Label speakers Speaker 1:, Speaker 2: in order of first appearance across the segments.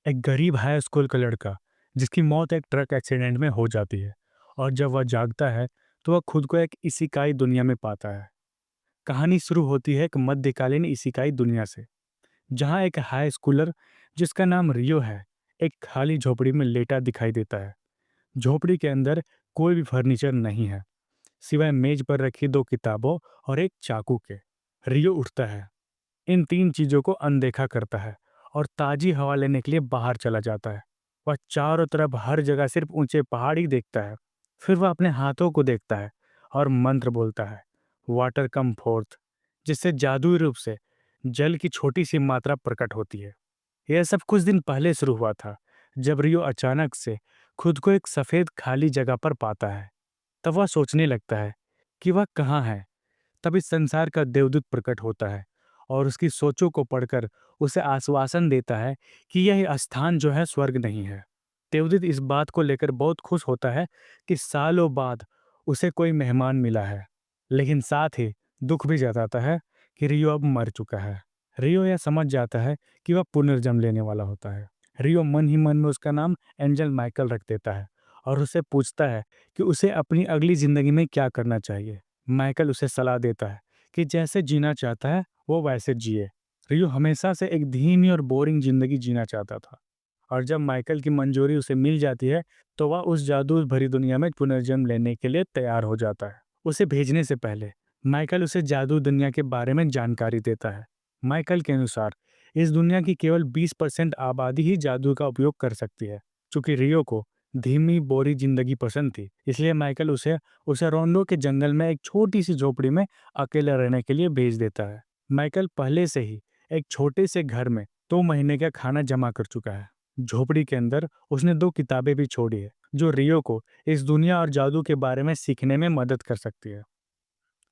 Speaker 1: एक गरीब high school का लड़का जिसकी मौत एक ट्रक एक्सीडेंट में हो जाती है। और जब वह जागता है तो वह खुद को एक इसिकाई दुनिया में पाता है। कहानी शुरू होती है एक मध्यकालीन इसिकाई दुनिया से, जहाँ एक हाई स्कूलर जिसका नाम रियो है एक खाली झोपड़ी में लेटा दिखाई देता है। झोपड़ी के अंदर कोई भी फर्नीचर नहीं है, सिवाय मेज पर रखी दो किताबों और एक चाकू के। रियो उठता है, इन तीन चीजों को अनदेखा करता है और ताजी हवा लेने के लिए बाहर चला जाता है। वह चारों तरफ हर जगह सिर्फ ऊंचे पहाड़ ही देखता है। फिर वह अपने हाथों को देखता है और मंत्र बोलता है, वाटर कम फोर्थ, जिससे जादुई रूप से जल की छोटी सी मात्रा प्रकट होती है। यह सब कुछ दिन पहले शुरू हुआ था, जब रियो अचानक से खुद को एक सफेद खाली जगह पर पाता है। तब वह सोचने लगता है कि वह कहाँ है। तभी संसार का देवदूत प्रकट होता है और उसकी सोचों को पढ़कर उसे आश्वासन देता है कि यह स्थान जो है स्वर्ग नहीं है। देवदूत इस बात को लेकर बहुत खुश होता है कि सालों बाद उसे कोई मेहमान मिला है, लेकिन साथ ही दुख भी जताता है कि रियो अब मर चुका है। रियो यह समझ जाता है कि वह पुनर्जन्म लेने वाला होता है। रियो मन ही मन में उसका नाम एंजल माइकल रख देता है और उससे पूछता है कि उसे अपनी अगली जिंदगी में क्या करना चाहिए। माइकल उसे सलाह देता है कि जैसे जीना चाहता है वो वैसे जिए। रियो हमेशा से एक धीमी और बोरिंग जिंदगी जीना चाहता था, और जब माइकल की मंजूरी उसे मिल जाती है तो वह उस जादू भरी दुनिया में पुनर्जन्म लेने के लिए तैयार हो जाता है। उसे भेजने से पहले माइकल उसे जादू दुनिया के बारे में जानकारी देता है। माइकल के अनुसार इस दुनिया की केवल 20% आबादी ही जादू का उपयोग कर सकती है। चूंकि रियो को धीमी बोरी जिंदगी पसंद थी, इसलिए माइकल उसे उसे रोंडो के जंगल में एक छोटी सी झोपड़ी में अकेले रहने के लिए भेज देता है। माइकल पहले से ही एक छोटे से घर में 2 महीने का खाना जमा कर चुका है। झोपड़ी के अंदर उसने 2 किताबें भी छोड़ी है, जो रियो को इस दुनिया और जादू के बारे में सीखने में मदद कर सकती है।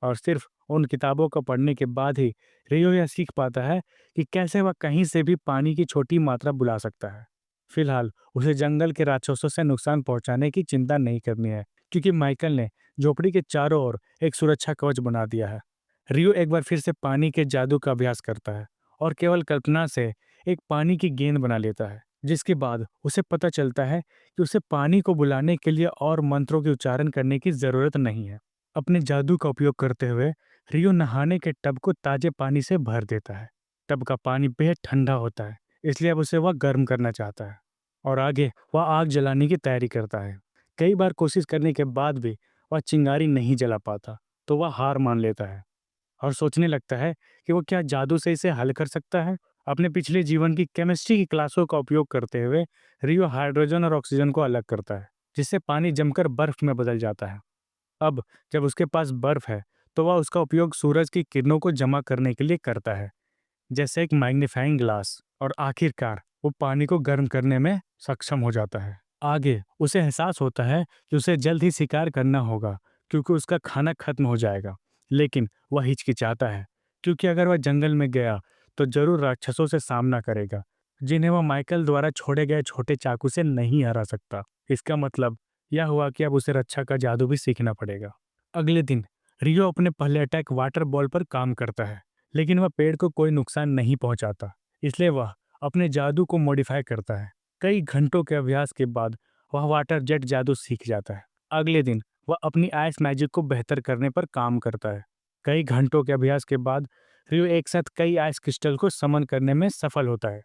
Speaker 1: और सिर्फ उन किताबों को पढ़ने के बाद ही रियो यह सीख पाता है कि कैसे वह कहीं से भी पानी की छोटी मात्रा बुला सकता है। फिलहाल उसे जंगल के राक्षसों से नुकसान पहुंचाने की चिंता नहीं करनी है, क्योंकि माइकल ने झोपड़ी के चारों ओर एक सुरक्षा कवच बना दिया है। रियो एक बार फिर से पानी के जादू का अभ्यास करता है और केवल कल्पना से एक पानी की गेंद बना लेता है, जिसके बाद उसे पता चलता है कि उसे पानी को बुलाने के लिए और मंत्रों के उच्चारण करने की जरूरत नहीं है। अपने जादू का उपयोग करते हुए रियो नहाने के टब को ताजे पानी से भर देता है। टब का पानी बेहद ठंडा होता है, इसलिए अब उसे वह गर्म करना चाहता है और आगे वह आग जलाने की तैयारी करता है। कई बार कोशिश करने के बाद भी वह चिंगारी नहीं जला पाता, तो वह हार मान लेता है और सोचने लगता है कि वो क्या जादू से इसे हल कर सकता है। अपने पिछले जीवन की केमिस्ट्री की क्लासों का उपयोग करते हुए रियो हाइड्रोजन और ऑक्सीजन को अलग करता है, जिससे पानी जमकर बर्फ में बदल जाता है। अब जब उसके पास बर्फ है तो वह उसका उपयोग सूरज की किरणों को जमा करने के लिए करता है, जैसे एक मैग्नीफाइंग ग्लास, और आखिरकार वो पानी को गर्म करने में सक्षम हो जाता है। आगे उसे एहसास होता है कि उसे जल्द ही शिकार करना होगा, क्योंकि उसका खाना खत्म हो जाएगा। लेकिन वह हिचकिचाता है, क्योंकि अगर वह जंगल में गया तो जरूर राक्षसों से सामना करेगा, जिन्हें वह माइकल द्वारा छोड़े गए छोटे चाकू से नहीं हरा सकता। इसका मतलब यह हुआ कि अब उसे रक्षा का जादू भी सीखना पड़ेगा। अगले दिन रियो अपने पहले अटैक वाटर बॉल पर काम करता है, लेकिन वह पेड़ को कोई नुकसान नहीं पहुंचाता, इसलिए वह अपने जादू को मॉडिफाई करता है। कई घंटों के अभ्यास के बाद वह वाटर जेट जादू सीख जाता है। अगले दिन वह अपनी आइस मैजिक को बेहतर करने पर काम करता है। कई घंटों के अभ्यास के बाद रियो एक साथ कई आइस क्रिस्टल को समन करने में सफल होता है,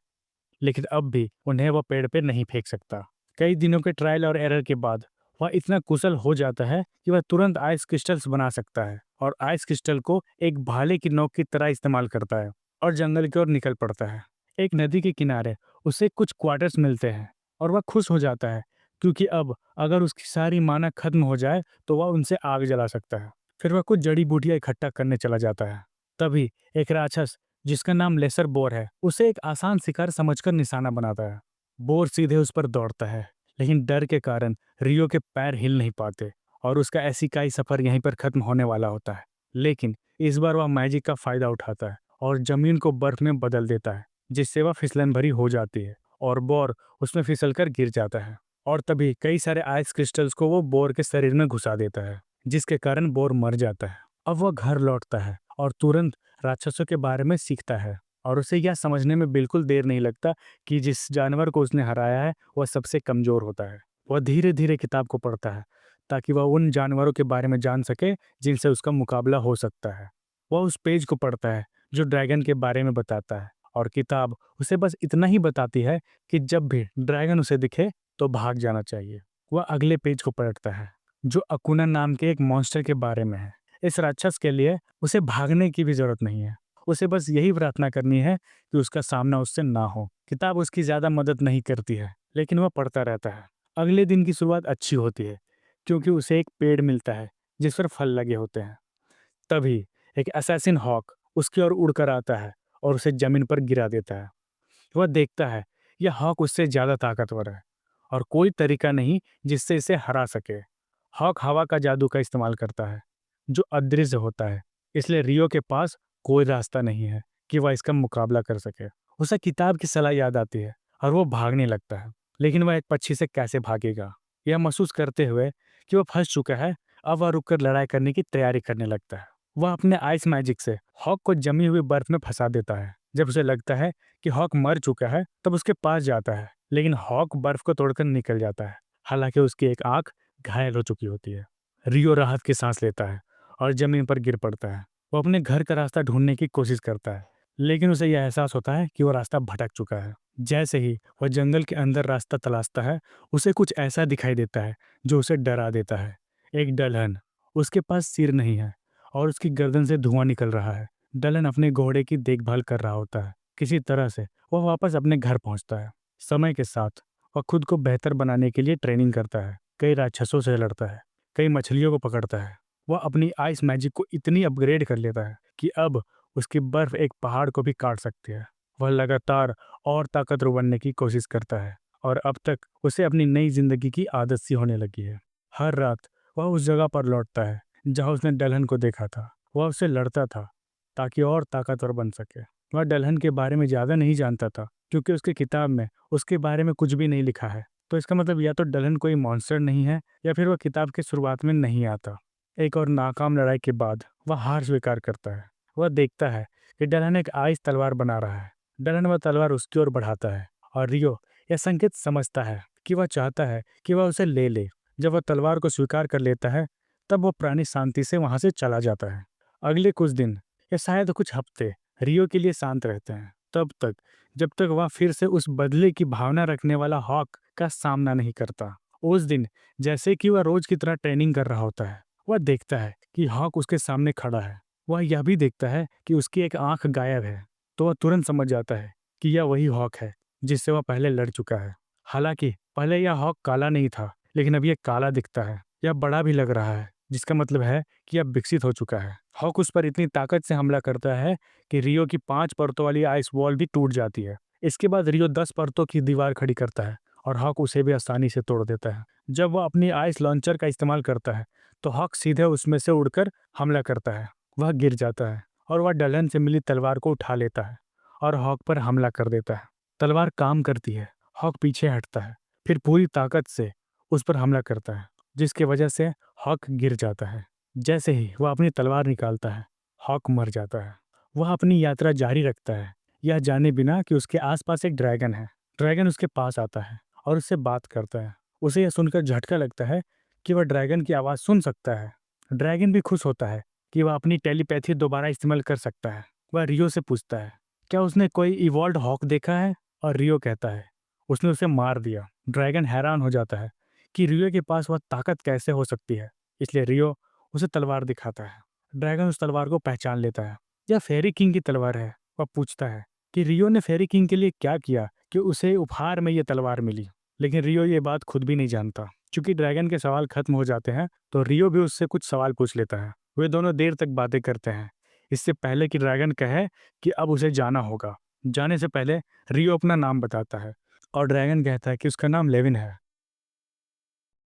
Speaker 1: लेकिन अब भी उन्हें वह पेड़ पे नहीं फेंक सकता। कई दिनों के ट्रायल और एरर के बाद वह इतना कुशल हो जाता है कि वह तुरंत आइस क्रिस्टल्स बना सकता है और आइस क्रिस्टल को एक भाले की नोक की तरह इस्तेमाल करता है और जंगल की ओर निकल पड़ता है। एक नदी के किनारे उसे कुछ क्वार्टर्स मिलते हैं और वह खुश हो जाता है, क्योंकि अब अगर उसकी सारी माना खत्म हो जाए तो वह उनसे आग जला सकता है। फिर वह कुछ जड़ी बूटियां इकट्ठा करने चला जाता है। तभी एक राक्षस जिसका नाम लेसर बोर है उसे एक आसान शिकार समझकर निशाना बनाता है। बोर सीधे उस पर दौड़ता है, लेकिन डर के कारण रियो के पैर हिल नहीं पाते और उसका ऐसी का ही सफर यहीं पर खत्म होने वाला होता है। लेकिन इस बार वह मैजिक का फायदा उठाता है और जमीन को बर्फ में बदल देता है, जिससे वह फिसलन भरी हो जाती है और बोर उसमें फिसलकर गिर जाता है। और तभी कई सारे आइस क्रिस्टल्स को वो बोर के शरीर में घुसा देता है, जिसके कारण बोर मर जाता है। अब वह घर लौटता है और तुरंत राक्षसों के बारे में सीखता है। और उसे यह समझने में बिल्कुल देर नहीं लगता कि जिस जानवर को उसने हराया है वह सबसे कमज़ोर होता है। वह धीरे धीरे किताब को पढ़ता है ताकि वह उन जानवरों के बारे में जान सके जिनसे उसका मुकाबला हो सकता है। वह उस पेज को पढ़ता है जो ड्रैगन के बारे में बताता है, और किताब उसे बस इतना ही बताती है कि जब भी ड्रैगन उसे दिखे तो भाग जाना चाहिए। वह अगले पेज को पलटता है जो अकुना नाम के एक मॉन्स्टर के बारे में है। इस राक्षस के लिए उसे भागने की भी जरूरत नहीं है, उसे बस यही प्रार्थना करनी है कि उसका सामना उससे ना हो। किताब उसकी ज़्यादा मदद नहीं करती है, लेकिन वह पढ़ता रहता है। अगले दिन की शुरुआत अच्छी होती है क्योंकि उसे एक पेड़ मिलता है जिस पर फल लगे होते हैं। तभी एक असैसिन हॉक उसकी ओर उड़कर आता है और उसे जमीन पर गिरा देता है। वह देखता है यह हॉक उससे ज़्यादा ताकतवर है और कोई तरीका नहीं जिससे इसे हरा सके। हॉक हवा का जादू का इस्तेमाल करता है जो अदृश्य होता है, इसलिए रियो के पास कोई रास्ता नहीं है कि वह इसका मुकाबला कर सके। उसे किताब की सलाह याद आती है और वो भागने लगता है, लेकिन वह एक पक्षी से कैसे भागेगा यह महसूस करते हुए कि वह फंस चुका है। अब वह रुककर लड़ाई करने की तैयारी करने लगता है। वह अपने आइस मैजिक से हॉक को जमी हुई बर्फ में फंसा देता है। जब उसे लगता है कि हॉक मर चुका है तब उसके पास जाता है, लेकिन हॉक बर्फ को तोड़कर निकल जाता है, हालांकि उसकी एक आंख घायल हो चुकी होती है। रियो राहत की सांस लेता है और जमीन पर गिर पड़ता है। वो अपने घर का रास्ता ढूंढने की कोशिश करता है, लेकिन उसे यह एहसास होता है कि वो रास्ता भटक चुका है। जैसे ही वह जंगल के अंदर रास्ता तलाशता है, उसे कुछ ऐसा दिखाई देता है जो उसे डरा देता है। एक डलहन, उसके पास सिर नहीं है और उसकी गर्दन से धुआं निकल रहा है। डलन अपने घोड़े की देखभाल कर रहा होता है। किसी तरह से वह वापस अपने घर पहुंचता है। समय के साथ वह खुद को बेहतर बनाने के लिए ट्रेनिंग करता है, कई राक्षसों से लड़ता है, कई मछलियों को पकड़ता है। वह अपनी आइस मैजिक को इतनी अपग्रेड कर लेता है कि अब उसकी बर्फ एक पहाड़ को भी काट सकती है। वह लगातार और ताकतवर बनने की कोशिश करता है और अब तक उसे अपनी नई जिंदगी की आदत सी होने लगी है। हर रात वह उस जगह पर लौटता है जहां उसने डलहन को देखा था। वह उससे लड़ता था ताकि और ताकतवर बन सके। वह डलहन के बारे में ज़्यादा नहीं जानता था क्योंकि उसकी किताब में उसके बारे में कुछ भी नहीं लिखा है। तो इसका मतलब या तो डलहन कोई मॉन्स्टर नहीं है या फिर वह किताब की शुरुआत में नहीं आता। एक और नाकाम लड़ाई के बाद वह हार स्वीकार करता है। वह देखता है कि डलहन एक आइस तलवार बना रहा है। डलहन वह तलवार उसकी ओर बढ़ाता है और रियो यह संकेत समझता है कि वह चाहता है कि वह उसे ले ले। जब वह तलवार को स्वीकार कर लेता है तब वह प्राणी शांति से वहां से चला जाता है। अगले कुछ दिन या शायद कुछ हफ्ते रियो के लिए शांत रहते हैं, तब तक जब तक वह फिर से उस बदले की भावना रखने वाला हॉक का सामना नहीं करता। उस दिन जैसे कि वह रोज की तरह ट्रेनिंग कर रहा होता है, वह देखता है कि हॉक उसके सामने खड़ा है। वह यह भी देखता है कि उसकी एक आंख गायब है, तो वह तुरंत समझ जाता है कि यह वही हॉक है जिससे वह पहले लड़ चुका है। हालांकि पहले यह हॉक काला नहीं था, लेकिन अब यह काला दिखता है। यह बड़ा भी लग रहा है, जिसका मतलब है कि अब विकसित हो चुका है। हॉक उस पर इतनी ताकत से हमला करता है कि रियो की 5 परतों वाली आइस वॉल भी टूट जाती है। इसके बाद रियो 10 परतों की दीवार खड़ी करता है और हॉक उसे भी आसानी से तोड़ देता है। जब वह अपनी आइस लॉन्चर का इस्तेमाल करता है तो हॉक सीधे उसमें से उड़कर हमला करता है। वह गिर जाता है और वह डलन से मिली तलवार को उठा लेता है और हॉक पर हमला कर देता है। तलवार काम करती है। हॉक पीछे हटता है, फिर पूरी ताकत से उस पर हमला करता है, जिसकी वजह से हॉक गिर जाता है। जैसे ही वह अपनी तलवार निकालता है, हॉक मर जाता है। वह अपनी यात्रा जारी रखता है, यह जाने बिना कि उसके आसपास एक ड्रैगन है। ड्रैगन उसके पास आता है और उससे बात करता है। उसे यह सुनकर झटका लगता है कि वह ड्रैगन की आवाज़ सुन सकता है। ड्रैगन भी खुश होता है कि वह अपनी टेलीपैथी दोबारा इस्तेमाल कर सकता है। वह रियो से पूछता है क्या उसने कोई इवॉल्व्ड हॉक देखा है, और रियो कहता है उसने उसे मार दिया। ड्रैगन हैरान हो जाता है कि रियो के पास वह ताकत कैसे हो सकती है, इसलिए रियो उसे तलवार दिखाता है। ड्रैगन उस तलवार को पहचान लेता है। यह फेरी किंग की तलवार है। वह पूछता है कि रियो ने फेरी किंग के लिए क्या किया कि उसे उपहार में यह तलवार मिली, लेकिन रियो ये बात खुद भी नहीं जानता। चूंकि ड्रैगन के सवाल खत्म हो जाते हैं तो रियो भी उससे कुछ सवाल पूछ लेता है। वे दोनों देर तक बातें करते हैं, इससे पहले कि ड्रैगन कहे कि अब उसे जाना होगा। जाने से पहले रियो अपना नाम बताता है और ड्रैगन कहता है कि उसका नाम लेविन है।